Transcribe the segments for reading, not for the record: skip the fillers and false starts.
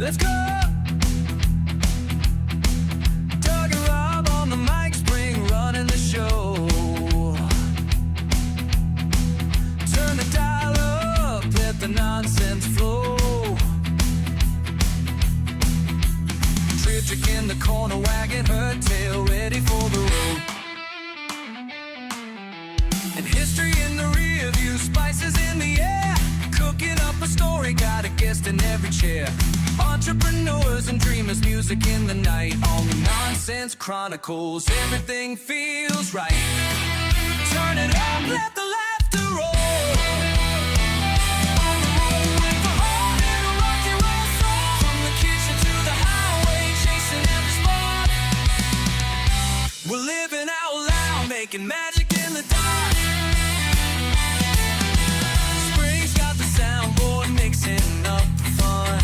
Let's go. Doug and Rob on the mic, spring running the show. Turn the dial up, let the nonsense flow. Triptych in the corner, wagging her tail, ready for the road. And history in the rear view, spices in the air. Cooking up a story, got a guest in every chair. Entrepreneurs and dreamers, music in the night. On the Nonsense Chronicles, everything feels right. Turn it up, let the laughter roll. On the road with the heart and a rock and roll soul. From the kitchen to the highway, chasing every spot. We're living out loud, making magic in the dark. Spring's got the soundboard mixing up the fun.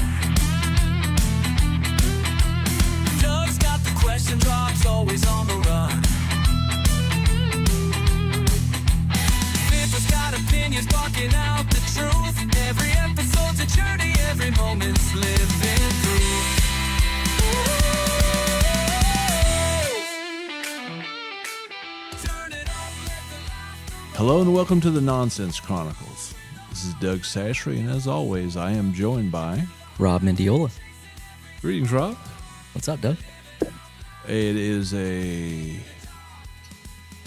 Doug's got the question drops, always on the run. Fifth's got opinions, barking out the truth. Every episode's a journey, every moment's living through. Turn it up, let the laughter. Hello and welcome to the Nonsense Chronicles. This is Doug Chachere, and as always, I am joined by... Rob Mendiola. Greetings, Rob. What's up, Doug? It is a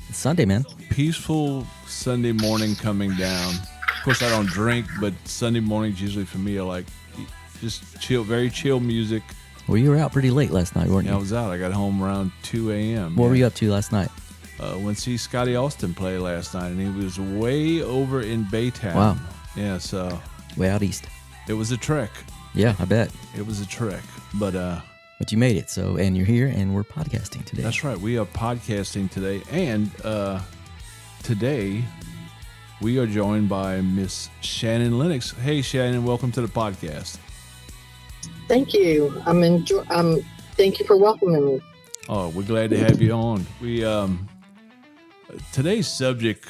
It's Sunday, man. peaceful Sunday morning coming down. Of course, I don't drink, but Sunday mornings usually for me are like just chill, very chill music. Well, you were out pretty late last night, weren't Yeah, you? I was out. I got home around 2 a.m. What were you up to last night? Went to see Scotty Austin play last night, and he was way over in Baytown. Wow. Yeah, so Way out east. it was a trek. Yeah, I bet. It was a trek. But But you made it, so, and you're here, and we're podcasting today. that's right. We are podcasting today, and today we are joined by Miss Shannon Lennox. Hey, Shannon, welcome to the podcast. Thank you. Thank you for welcoming me. Oh, we're glad to have you on. We today's subject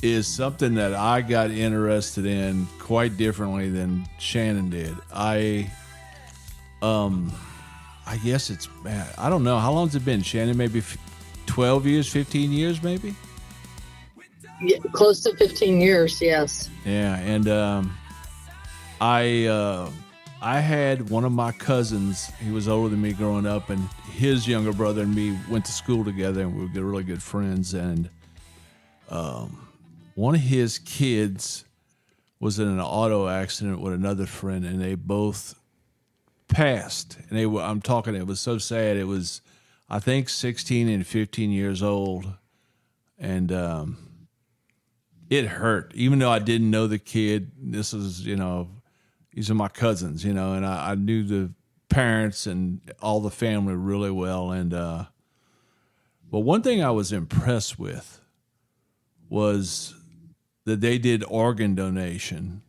is something that I got interested in quite differently than Shannon did. I guess it's, man, I don't know. How long's it been, Shannon? Maybe 12 years, 15 years, maybe? Yeah, close to 15 years, yes. Yeah, and I had one of my cousins. He was older than me growing up, and his younger brother and me went to school together, and we were really good friends. And one of his kids was in an auto accident with another friend, and they both passed. And it was so sad. It was, I think, 16 and 15 years old, and it hurt. Even though I didn't know the kid, this is, these are my cousins, and I knew the parents and all the family really well. And but one thing I was impressed with was that they did organ donation.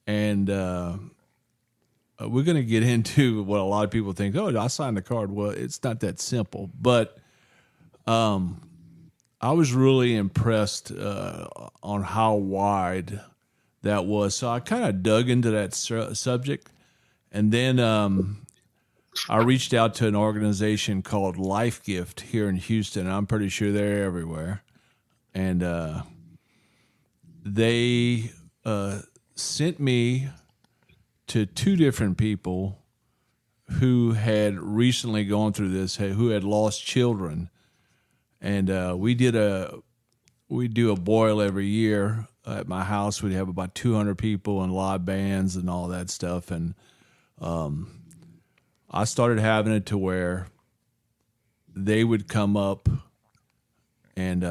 And we're going to get into what a lot of people think, oh, I signed the card. Well, it's not that simple. But I was really impressed on how wide that was. So I kind of dug into that subject. And then I reached out to an organization called Life Gift here in Houston. I'm pretty sure they're everywhere. And they sent me to two different people who had recently gone through this, who had lost children. And we do a boil every year at my house. We'd have about 200 people and live bands and all that stuff. And I started having it to where they would come up and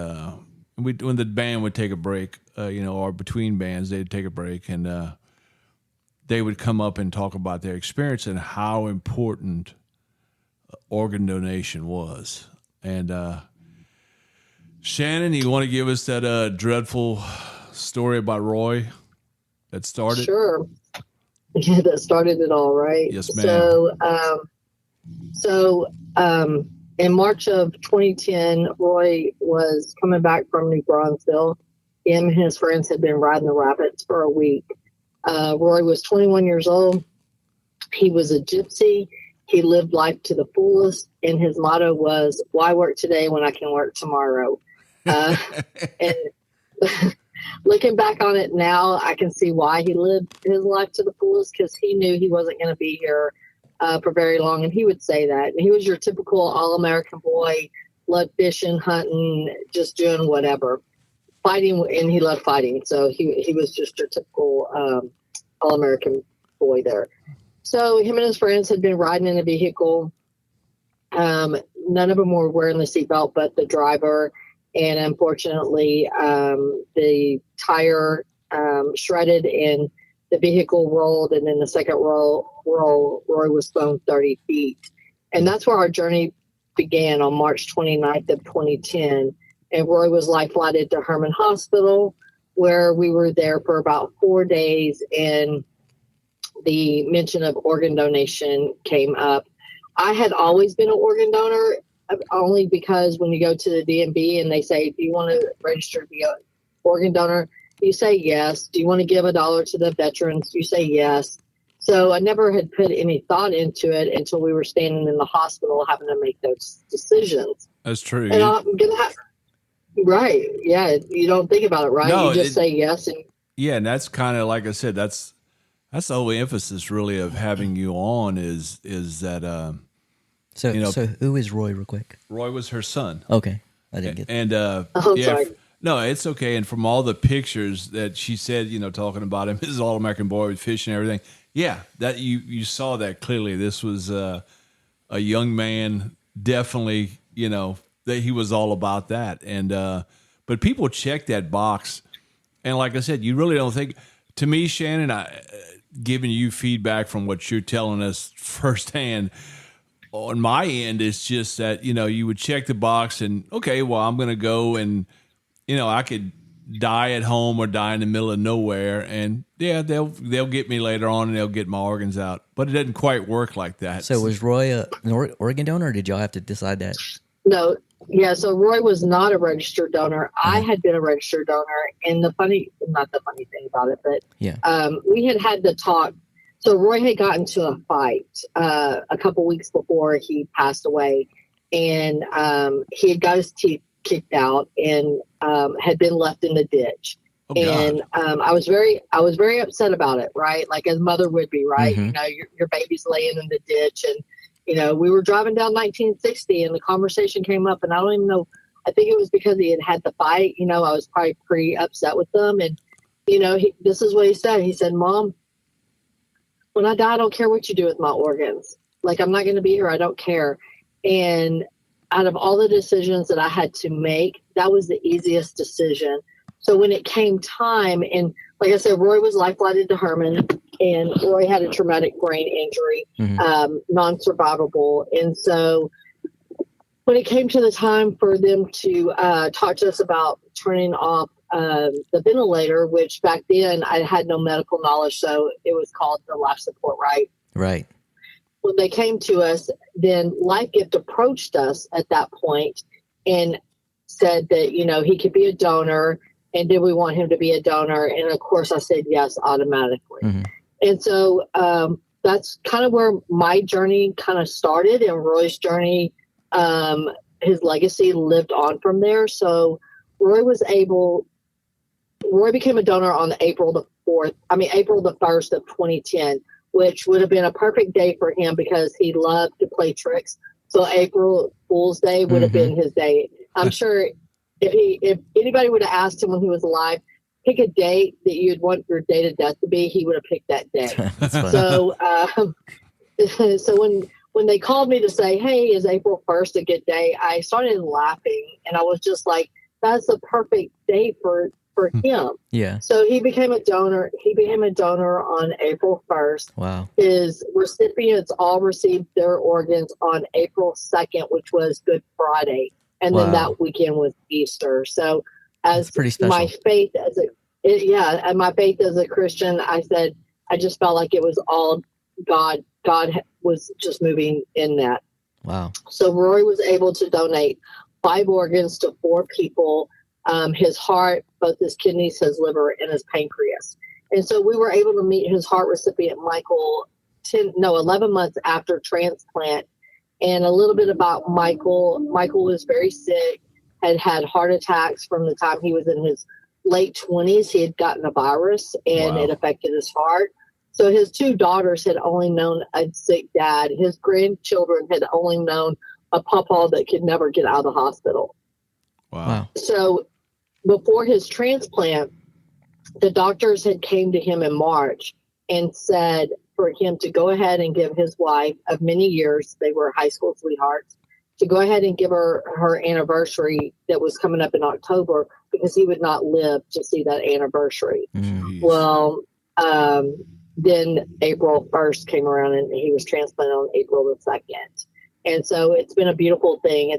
when the band would take a break, or between bands, they'd take a break, and they would come up and talk about their experience and how important organ donation was. And Shannon, you want to give us that dreadful story about Roy that started? Sure. Yeah, that started it all, right? Yes, ma'am. So in March of 2010, Roy was coming back from New Braunfels. Him and his friends had been riding the rapids for a week. Roy was 21 years old. He was a gypsy. He lived life to the fullest, and his motto was, "Why work today when I can work tomorrow?" And looking back on it now, I can see why he lived his life to the fullest, because he knew he wasn't going to be here for very long, and he would say that. And he was your typical all-American boy, loved fishing, hunting, just doing whatever, fighting, and he loved fighting. So he was just your typical all-American boy there. So him and his friends had been riding in a vehicle. None of them were wearing the seatbelt, but the driver. And unfortunately, the tire shredded and the vehicle rolled. And then the second roll, Roy was thrown 30 feet. And that's where our journey began on March 29th of 2010. And Roy was life-flighted to Herman Hospital, where we were there for about 4 days. And the mention of organ donation came up. I had always been an organ donor, only because when you go to the DMV and they say, "Do you want to register to be an organ donor?" You say yes. "Do you want to give $1 to the veterans?" You say yes. So I never had put any thought into it until we were standing in the hospital having to make those decisions. That's true. And I'm gonna have, right? Yeah, you don't think about it, right? No, you just say yes, and yeah, and that's kind of like I said. That's the whole emphasis, really, of having you on is that. So who is Roy, real quick? Roy was her son. Okay, I didn't get that. And sorry. No, it's okay. And from all the pictures that she said, talking about him, his all-American boy with fish and everything. Yeah, that you saw that clearly. This was a young man, definitely. That he was all about that. And but people check that box, and like I said, you really don't think. To me, Shannon, giving you feedback from what you're telling us firsthand. On my end, it's just that, you would check the box and, okay, well, I'm going to go and, I could die at home or die in the middle of nowhere. And yeah, they'll get me later on and they'll get my organs out. But it doesn't quite work like that. So was Roy an organ donor, or did y'all have to decide that? No. Yeah. So Roy was not a registered donor. I had been a registered donor. And not the funny thing about it, but yeah, we had the talk. So Roy had gotten into a fight a couple weeks before he passed away, and he had got his teeth kicked out and had been left in the ditch. Oh, and I was very upset about it, right? Like as mother would be, right? Mm-hmm. Your baby's laying in the ditch, and we were driving down 1960, and the conversation came up, and I don't even know. I think it was because he had the fight. I was probably pretty upset with them, and this is what he said. He said, "Mom, when I die, I don't care what you do with my organs. Like, I'm not going to be here. I don't care." And out of all the decisions that I had to make, that was the easiest decision. So when it came time, and like I said, Roy was life-flighted to Herman, and Roy had a traumatic brain injury, non-survivable. And so when it came to the time for them to talk to us about turning off the ventilator, which back then I had no medical knowledge, so it was called the life support, right? Right. When they came to us, then Life Gift approached us at that point and said that, he could be a donor, and did we want him to be a donor? And of course I said yes automatically. Mm-hmm. And so that's kind of where my journey kind of started, and Roy's journey, his legacy lived on from there. So Roy became a donor on April the 1st of 2010, which would have been a perfect day for him because he loved to play tricks. So April Fool's Day would have been his day. I'm sure if anybody would have asked him when he was alive, pick a date that you'd want your date of death to be, he would have picked that day. So, so when they called me to say, "Hey, is April 1st a good day?" I started laughing, and I was just like, that's the perfect day for him. Yeah. So he became a donor. He became a donor on April 1st. Wow. His recipients all received their organs on April 2nd, which was Good Friday. And then that weekend was Easter. So as my faith and my faith as a Christian, I said, I just felt like it was all God. God was just moving in that. Wow. So Roy was able to donate 5 organs to 4 people. His heart, both his kidneys, his liver, and his pancreas. And so we were able to meet his heart recipient, Michael, 11 months after transplant. And a little bit about Michael. Michael was very sick, had heart attacks from the time he was in his late 20s. He had gotten a virus and Wow. it affected his heart. So his two daughters had only known a sick dad. His grandchildren had only known a pawpaw that could never get out of the hospital. Wow. So before his transplant, the doctors had came to him in March and said for him to go ahead and give his wife of many years, they were high school sweethearts, to go ahead and give her anniversary that was coming up in October, because he would not live to see that anniversary. Jeez. Well, then April 1st came around and he was transplanted on April the 2nd. And so it's been a beautiful thing.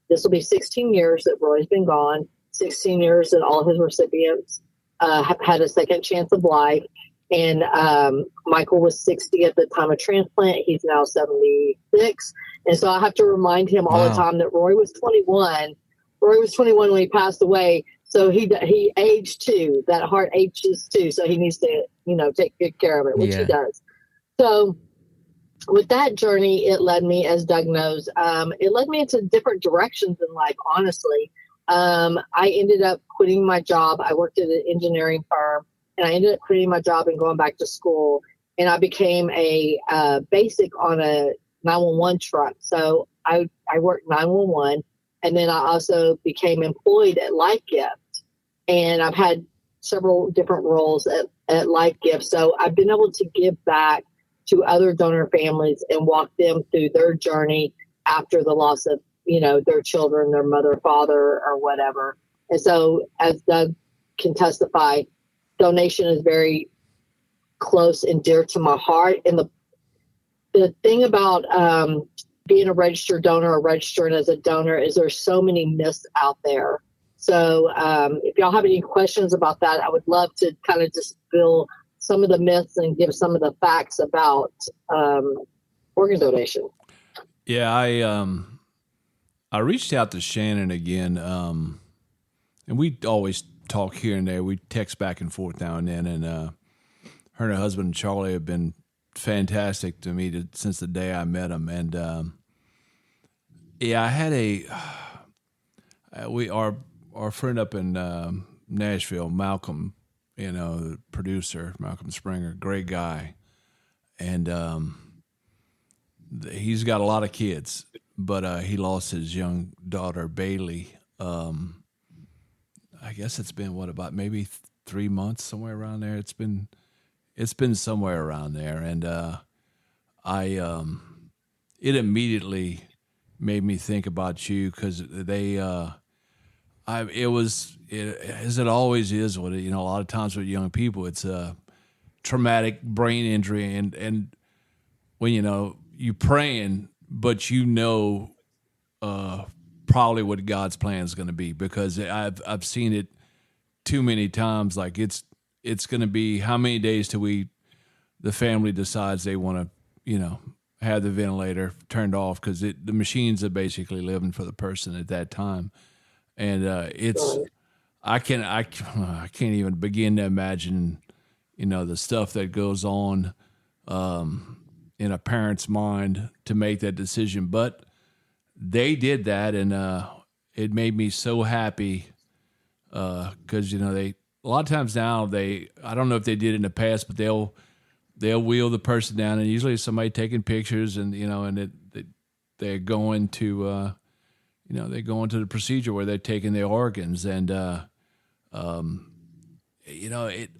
This will be 16 years that Roy's been gone, 16 years that all his recipients have had a second chance of life. And Michael was 60 at the time of transplant. He's now 76. And so I have to remind him all the time that Roy was 21. Roy was 21 when he passed away. So he aged too. That heart ages too. So he needs to, take good care of it, which he does. So with that journey, it led me, as Doug knows, it led me into different directions in life, honestly. I ended up quitting my job. I worked at an engineering firm, and I ended up quitting my job and going back to school. And I became a basic on a 911 truck. So I worked 911, and then I also became employed at Life Gift. And I've had several different roles at Life Gift. So I've been able to give back to other donor families and walk them through their journey after the loss of, their children, their mother, father, or whatever. And so, as Doug can testify, donation is very close and dear to my heart. And the thing about being a registered donor or registering as a donor is there's so many myths out there. So if y'all have any questions about that, I would love to kind of dispel some of the myths and give some of the facts about organ donation. Yeah, I reached out to Shannon again, and we always talk here and there. We text back and forth now and then, and her and her husband Charlie have been fantastic to me since the day I met them. And I had our friend up in Nashville, Malcolm, the producer, Malcolm Springer, great guy, and he's got a lot of kids, but he lost his young daughter Bailey. I guess it's been about maybe 3 months, somewhere around there. It's been somewhere around there, and it immediately made me think about you, because as it always is with it, a lot of times with young people, it's a traumatic brain injury, and when you praying, but probably what God's plan is going to be, because I've seen it too many times. Like it's going to be how many days till the family decides they want to have the ventilator turned off, because the machines are basically living for the person at that time, and I can't even begin to imagine the stuff that goes on in a parent's mind to make that decision. But they did that, and it made me so happy, because they a lot of times now I don't know if they did it in the past, but they'll wheel the person down, and usually somebody taking pictures, and they're going to they go into the procedure where they're taking their organs, and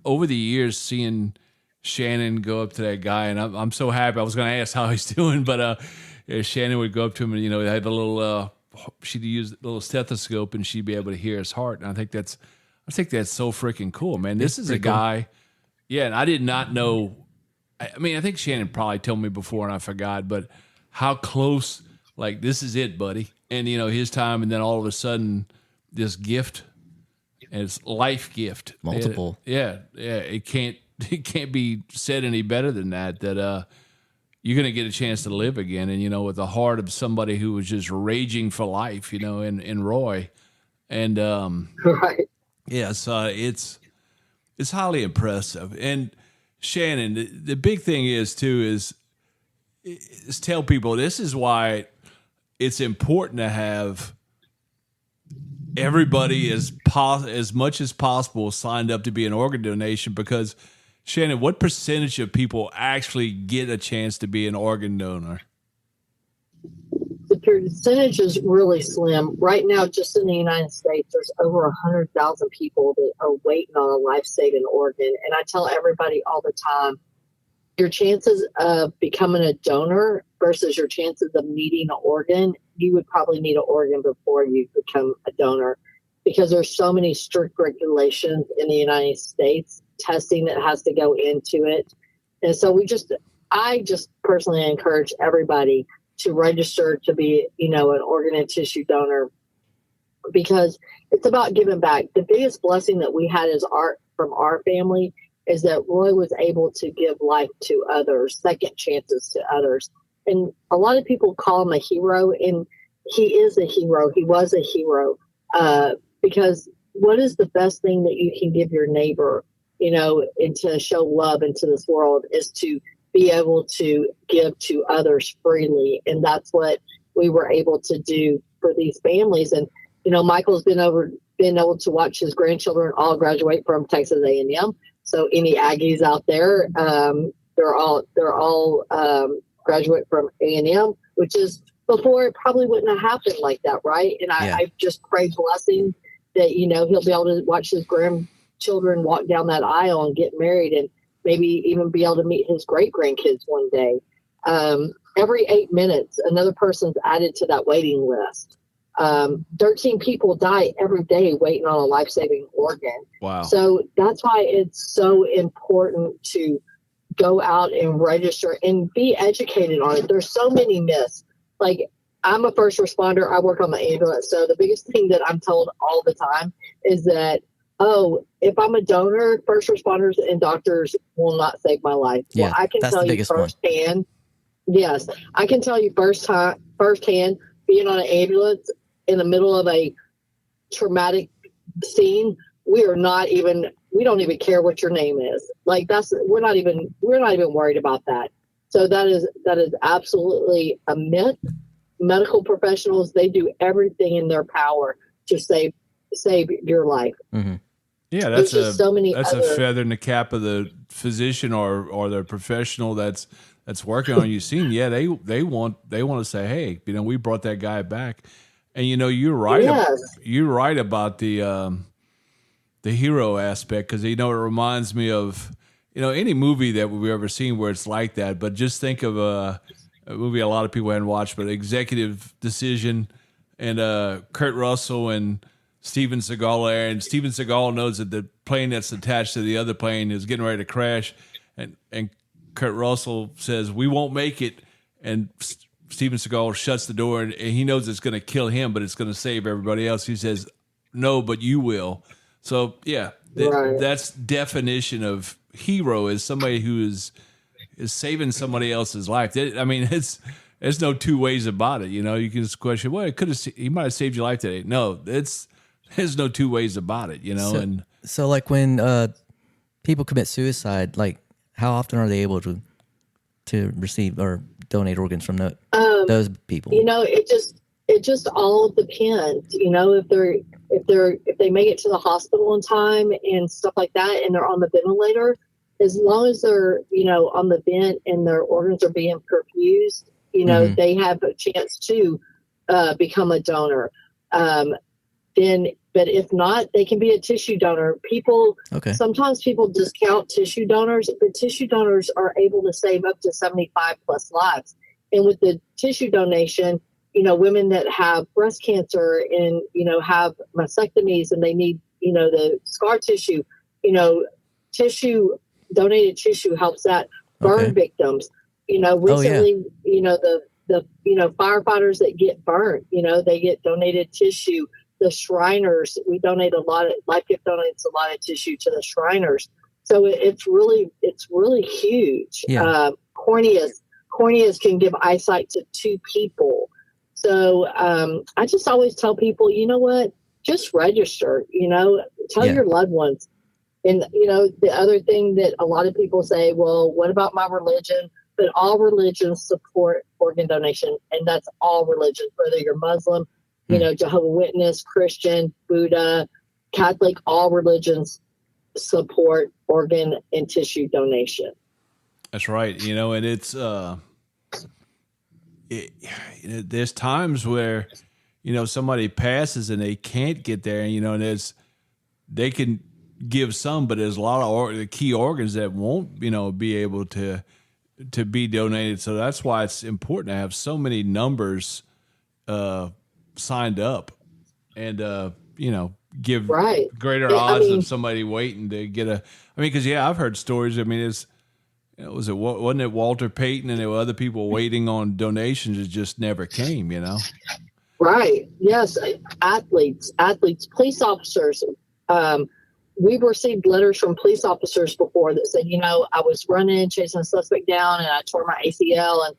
over the years, seeing Shannon go up to that guy, and I'm so happy. I was going to ask how he's doing, but Shannon would go up to him, and they had a little she'd use a little stethoscope, and she'd be able to hear his heart. And I think that's so freaking cool, man. This is a guy, and I did not know. I mean, I think Shannon probably told me before, and I forgot, but how close, like, this is it, buddy. And his time, and then all of a sudden, this gift, and it's life gift, multiple. It can't be said any better than that. You're going to get a chance to live again, and with the heart of somebody who was just raging for life, in Roy, and Right. yes, it's highly impressive. And Shannon, the big thing is tell people this is why it's important to have everybody as much as possible signed up to be an organ donation, because Shannon, what percentage of people actually get a chance to be an organ donor? The percentage is really slim. Right now, just in the United States, there's over 100,000 people that are waiting on a life-saving organ. And I tell everybody all the time, your chances of becoming a donor versus your chances of needing an organ, you would probably need an organ before you become a donor, because there's so many strict regulations in the United States, testing that has to go into it. And so I just personally encourage everybody to register to be, an organ and tissue donor, because it's about giving back. The biggest blessing that we had from our family is that Roy was able to give life to others, second chances to others. And a lot of people call him a hero, and he is a hero. He was a hero, because what is the best thing that you can give your neighbor, and to show love into this world, is to be able to give to others freely. And that's what we were able to do for these families. And, Michael's been able to watch his grandchildren all graduate from Texas A&M. So any Aggies out there, they're all graduate from A&M, which is, before it probably wouldn't have happened like that, right? And I just pray blessing that, he'll be able to watch his grandchildren walk down that aisle and get married, and maybe even be able to meet his great-grandkids one day. Every 8 minutes, another person's added to that waiting list. 13 people die every day waiting on a life-saving organ. Wow. So that's why it's so important to go out and register and be educated on it. There's so many myths. Like, I'm a first responder. I work on the ambulance. So the biggest thing that I'm told all the time is that, if I'm a donor, first responders and doctors will not save my life. Yeah, well, I can tell you firsthand. Yes, I can tell you firsthand, being on an ambulance in the middle of a traumatic scene, we don't even care what your name is. Like, we're not even worried about that. So that is absolutely a myth. Medical professionals, they do everything in their power to save your life. Mm-hmm. Yeah, that's a feather in the cap of the physician or the professional that's working on you. Scene. Yeah, they want to say, hey, we brought that guy back, and you're right. Yes. You're right about the hero aspect, because it reminds me of any movie that we've ever seen where it's like that. But just think of a movie a lot of people hadn't watched, but Executive Decision, and Kurt Russell and Steven Seagal there, and Steven Seagal knows that the plane that's attached to the other plane is getting ready to crash, and Kurt Russell says, "We won't make it," and Steven Seagal shuts the door, and he knows it's going to kill him, but it's going to save everybody else. He says, "No, but you will." So yeah, that's definition of hero, is somebody who is saving somebody else's life. There's no two ways about it. You can just question, well, he might have saved your life today. No, there's no two ways about it, So like when people commit suicide, like how often are they able to receive or donate organs from those people? It just all depends. If they make it to the hospital in time and stuff like that, and they're on the ventilator, as long as they're on the vent and their organs are being perfused, Mm-hmm. they have a chance to become a donor. But if not, they can be a tissue donor. Sometimes people discount tissue donors, but tissue donors are able to save up to 75 plus lives. And with the tissue donation, women that have breast cancer and, have mastectomies, and they need, the scar tissue, donated tissue helps that. Burn victims, recently, the firefighters that get burnt, they get donated tissue. The Shriners, we donate a lot of, Life Gift donates a lot of tissue to the Shriners. So it's really huge. Yeah. Corneas can give eyesight to 2 people. So I just always tell people, what, just register, tell your loved ones. And, the other thing that a lot of people say, well, what about my religion? but all religions support organ donation, and that's all religions, whether you're Muslim, Jehovah's Witness, Christian, Buddha, Catholic, all religions support organ and tissue donation. That's right. And it's there's times where somebody passes and they can't get there, and they can give some, but there's a lot of the key organs that won't be able to be donated. So that's why it's important to have so many numbers signed up, and give greater odds of somebody waiting to get because I've heard stories. Wasn't it Walter Payton, and there were other people waiting on donations that just never came, Right. Yes. Athletes, police officers. We've received letters from police officers before that said, I was running, chasing a suspect down, and I tore my ACL, and,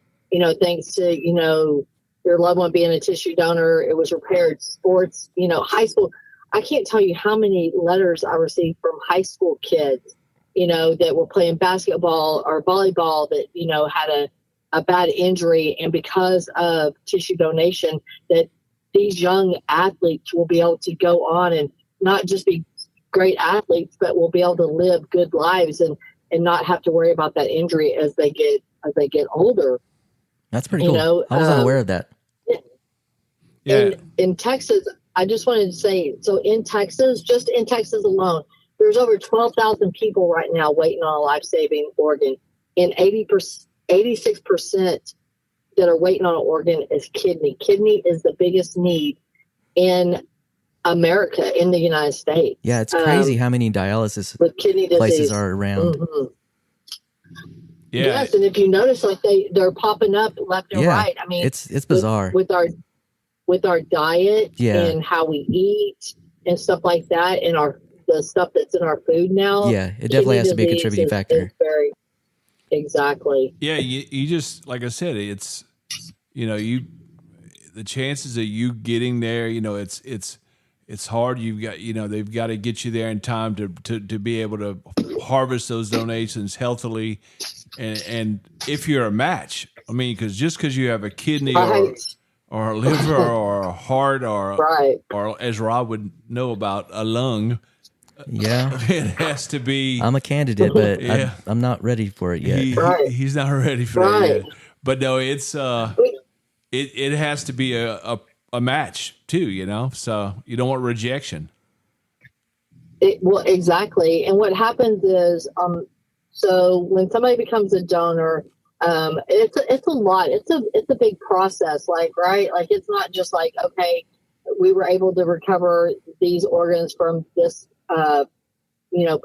thanks to, your loved one being a tissue donor, it was repaired. Sports, high school. I can't tell you how many letters I received from high school kids, that were playing basketball or volleyball that, had a bad injury. And because of tissue donation, that these young athletes will be able to go on and not just be great athletes, but will be able to live good lives and not have to worry about that injury as they get older. That's pretty cool. I wasn't aware of that. Yeah. In Texas, I just wanted to say, so in Texas, just in Texas alone, there's over 12,000 people right now waiting on a life-saving organ, and 86% that are waiting on an organ is kidney. Kidney is the biggest need in America, in the United States. Yeah, it's crazy how many dialysis with kidney disease places are around. Mm-hmm. Yeah. Yes, and if you notice, like they're popping up left and right. I mean, it's bizarre with our diet and how we eat and stuff like that, and the stuff that's in our food now. Yeah, it definitely has to be a contributing factor. Exactly. Yeah, you just, like I said, it's the chances of you getting there, it's hard. You've got they've got to get you there in time to be able to harvest those donations healthily, and if you're a match, because you have a kidney or a liver or a heart or as Rob would know about, a lung. Yeah, it has to be. I'm a candidate, but I'm not ready for it yet. He's not ready for that yet. But no, it's it has to be a match too, so you don't want rejection. Well, exactly. And what happens is, so when somebody becomes a donor, it's a lot. It's a big process. Like it's not just like, okay, we were able to recover these organs from this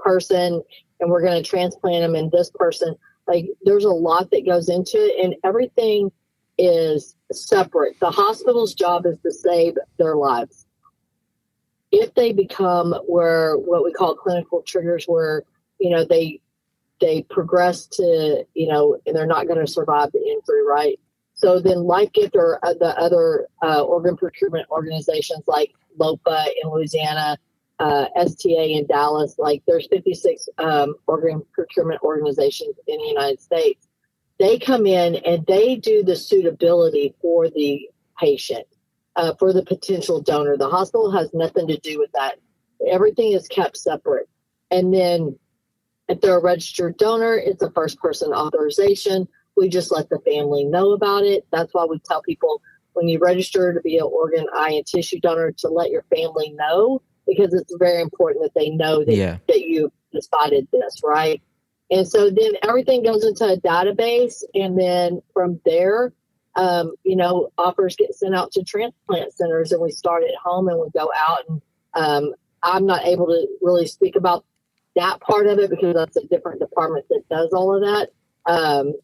person, and we're going to transplant them in this person. Like, there's a lot that goes into it, and everything is separate. The hospital's job is to save their lives. If they become what we call clinical triggers, where they progress to and they're not going to survive the injury, right? So then LifeGift or the other organ procurement organizations like LOPA in Louisiana, STA in Dallas, like there's 56 organ procurement organizations in the United States. They come in and they do the suitability for the patient, for the potential donor. The hospital has nothing to do with that. Everything is kept separate. And then if they're a registered donor, it's a first person authorization. We just let the family know about it. That's why we tell people, when you register to be an organ, eye, and tissue donor, to let your family know, because it's very important that they know that you decided this, right? And so then everything goes into a database, and then from there, offers get sent out to transplant centers, and we start at home and we go out. And I'm not able to really speak about that part of it because that's a different department that does all of that.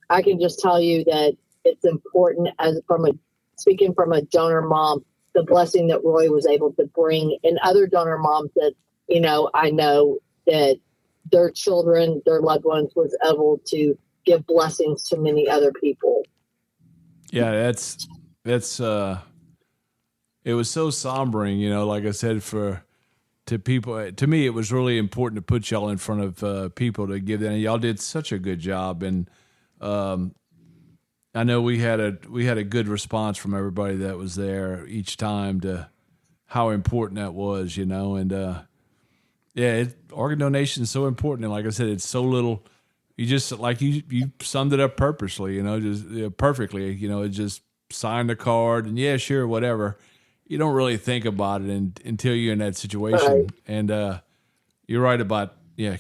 I can just tell you that it's important, speaking from a donor mom, the blessing that Roy was able to bring, and other donor moms that, I know that their children, their loved ones, was able to give blessings to many other people. Yeah, that's it was so sombering, like I said, to people. To me, it was really important to put y'all in front of people to give that. And y'all did such a good job. And I know we had a good response from everybody that was there each time to how important that was, and organ donation is so important. And like I said, it's so little. You just like you summed it up purposely, just perfectly. It just sign the card and yeah, sure, whatever. You don't really think about it until you're in that situation. Right. And you're right about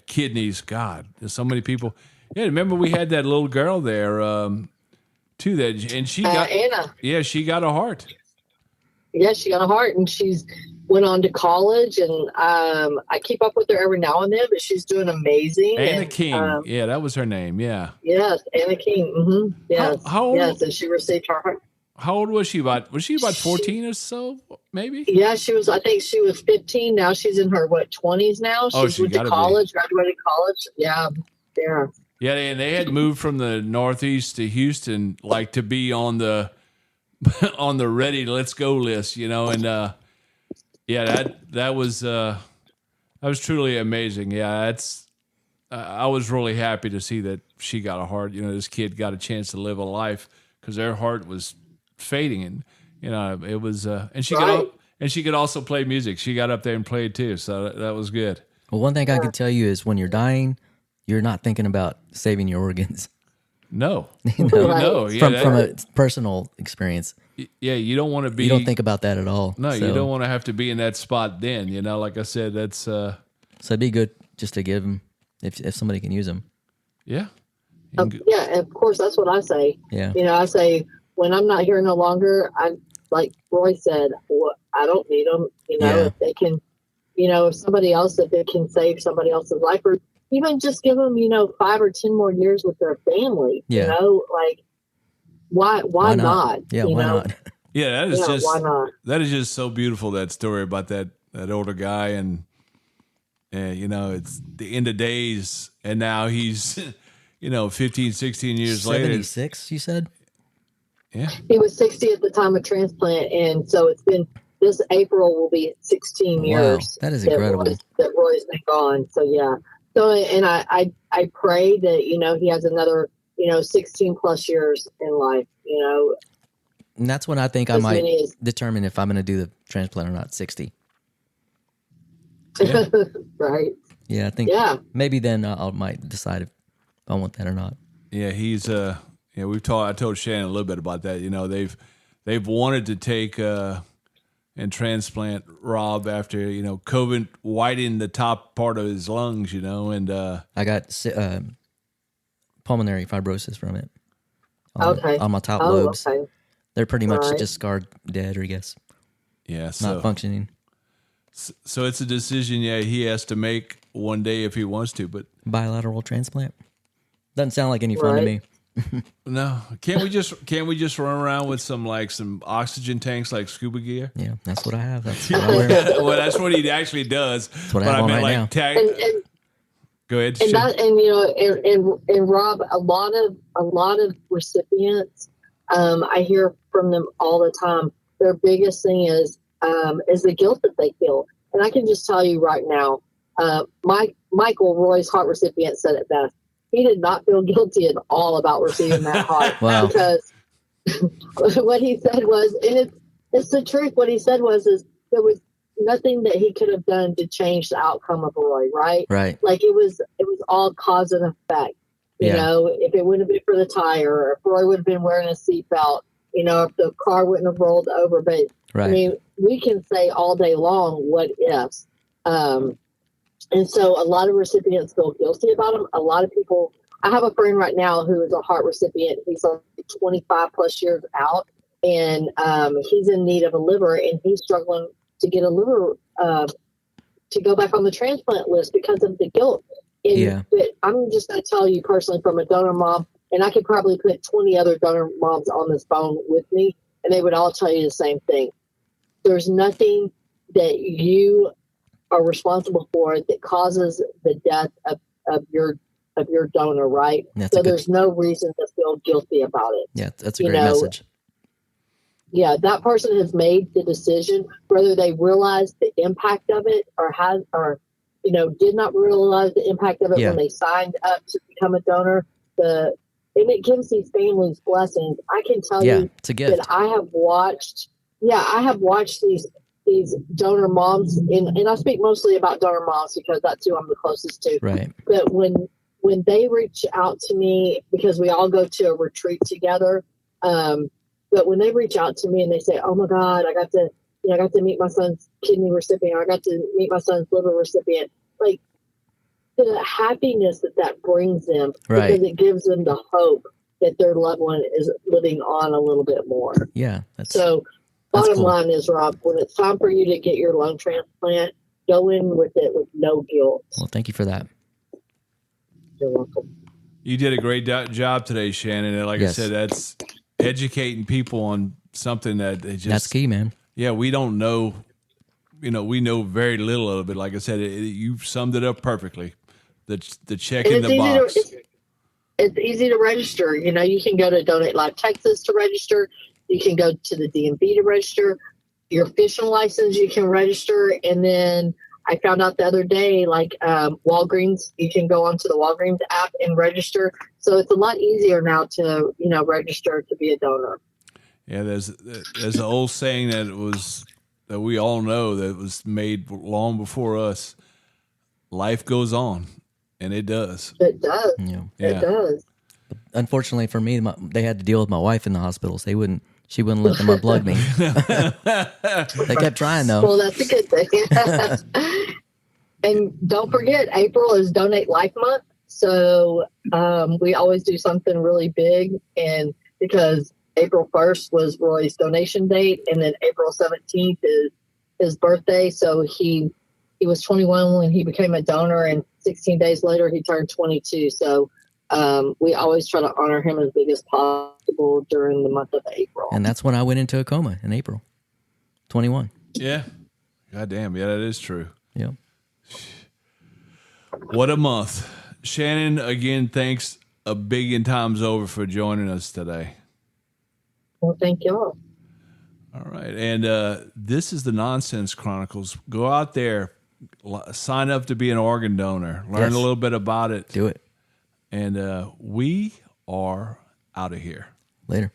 kidneys. God, there's so many people. Yeah, remember we had that little girl there too. That and she got Anna. Yeah, she got a heart. Yeah, she got a heart, and she's went on to college, and I keep up with her every now and then, but she's doing amazing. Anna King, yeah, that was her name. Yeah. Yes, Anna King. Mm-hmm. Yes, how old, yes, and she received her heart. How old was she? Was she about 14 or so, maybe? Yeah, she was. I think she was 15. Now she's in her 20s now. She went to college, graduated college. Yeah, yeah. Yeah, and they had moved from the Northeast to Houston, like to be on the on the ready, let's go list, and that was truly amazing. Yeah, that's I was really happy to see that she got a heart. This kid got a chance to live a life because their heart was fading, and it was and she could also play music. She got up there and played too, so that was good. Well, one thing I can tell you is when you're dying, you're not thinking about saving your organs. No, Right. no, yeah, From a personal experience. Yeah, you don't want to be. You don't think about that at all. No, so, you don't want to have to be in that spot. Then like I said, that's so it'd be good just to give them if somebody can use them. Yeah. Yeah, and of course that's what I say. Yeah. I say when I'm not here no longer, I like Roy said, I don't need them. If they can, if somebody else, if it can save somebody else's life, or even just give them, 5 or 10 more years with their family. Yeah. Like why not? Yeah, why not? Yeah, that is just why not? That is just so beautiful, that story about that older guy, and it's the end of days, and now he's 15, 16 years later. 76, you said? Yeah. He was 60 at the time of transplant, and so it's been this April will be 16 years. That is incredible. That Roy's been gone. So yeah. So and I pray that he has another 16 plus years in life. And that's when I think I might determine if I'm going to do the transplant or not. 60. Yeah. Right. Yeah, I think. Yeah. Maybe then I might decide if I want that or not. Yeah, he's I told Shannon a little bit about that. They've wanted to take and transplant Rob after COVID widened the top part of his lungs. And I got pulmonary fibrosis from it. Okay. On my top lobes. Okay. They're pretty much just scarred dead, I guess. Yeah, Not functioning. So it's a decision, he has to make one day if he wants to, but Bilateral transplant doesn't sound like any fun to me. no. Can't we just run around with some oxygen tanks like scuba gear? Yeah, that's what I have. That's what I wear. Well, that's what he actually does. That's what I have on right now. Go ahead. And Rob, a lot of recipients, I hear from them all the time. Their biggest thing is the guilt that they feel. And I can just tell you right now, Michael, Roy's heart recipient, said it best. He did not feel guilty at all about receiving that heart. Wow. Because what he said was, and it's the truth. What he said was, there was nothing that he could have done to change the outcome of Roy, right? Right. Like it was all cause and effect. If it wouldn't have been for the tire, or if Roy would have been wearing a seatbelt, if the car wouldn't have rolled over. But right. I mean, we can say all day long what ifs. And so a lot of recipients feel guilty about them. A lot of people, I have a friend right now who is a heart recipient. He's like 25 plus years out, and he's in need of a liver, and he's struggling to get a liver to go back on the transplant list because of the guilt. But I'm just going to tell you personally from a donor mom, and I could probably put 20 other donor moms on this phone with me, and they would all tell you the same thing. There's nothing that you are responsible for that causes the death of your donor, right? So there's no reason to feel guilty about it. Yeah, that's a great message. Yeah, that person has made the decision, whether they realize the impact of it or did not realize the impact of it when they signed up to become a donor. The and it gives these families blessings. I can tell Yeah, you it's a gift. that I have watched these donor moms, and I speak mostly about donor moms because that's who I'm the closest to. Right. But when they reach out to me, because we all go to a retreat together, but when they reach out to me and they say, "Oh my God, I got to meet my son's kidney recipient, or I got to meet my son's liver recipient," like the happiness that brings them, Right. because it gives them the hope that their loved one is living on a little bit more. Yeah. So that's bottom cool. line is, Rob, when it's time for you to get your lung transplant, go in with it with no guilt. Well, thank you for that. You're welcome. You did a great job today, Shannon. And like Yes. I said, that's educating people on something that they just. That's key, man. Yeah, we don't know. We know very little of it. Like I said, you summed it up perfectly. The check in the box. It's easy to register. You can go to Donate Life Texas to register. You can go to the DMV to register. Your fishing license, you can register. And then I found out the other day, like Walgreens, you can go onto the Walgreens app and register. So it's a lot easier now to, register to be a donor. Yeah, there's an old saying that we all know that was made long before us. Life goes on, and it does. It does. Yeah. It does. Unfortunately for me, they had to deal with my wife in the hospital. So she wouldn't let them unplug me. They kept trying though. Well, that's a good thing. And don't forget, April is Donate Life Month. So we always do something really big. And because April 1st was Roy's donation date, and then April 17th is his birthday. So he was 21 when he became a donor, and 16 days later he turned 22. So we always try to honor him as big as possible during the month of April. And that's when I went into a coma in April 21. Yeah. God damn. Yeah, that is true. Yeah. What a month. Shannon, again, thanks a billion times over for joining us today. Well, thank y'all. All right. And this is the Nonsense Chronicles. Go out there, sign up to be an organ donor, learn Yes. a little bit about it. Do it. And we are out of here. Later.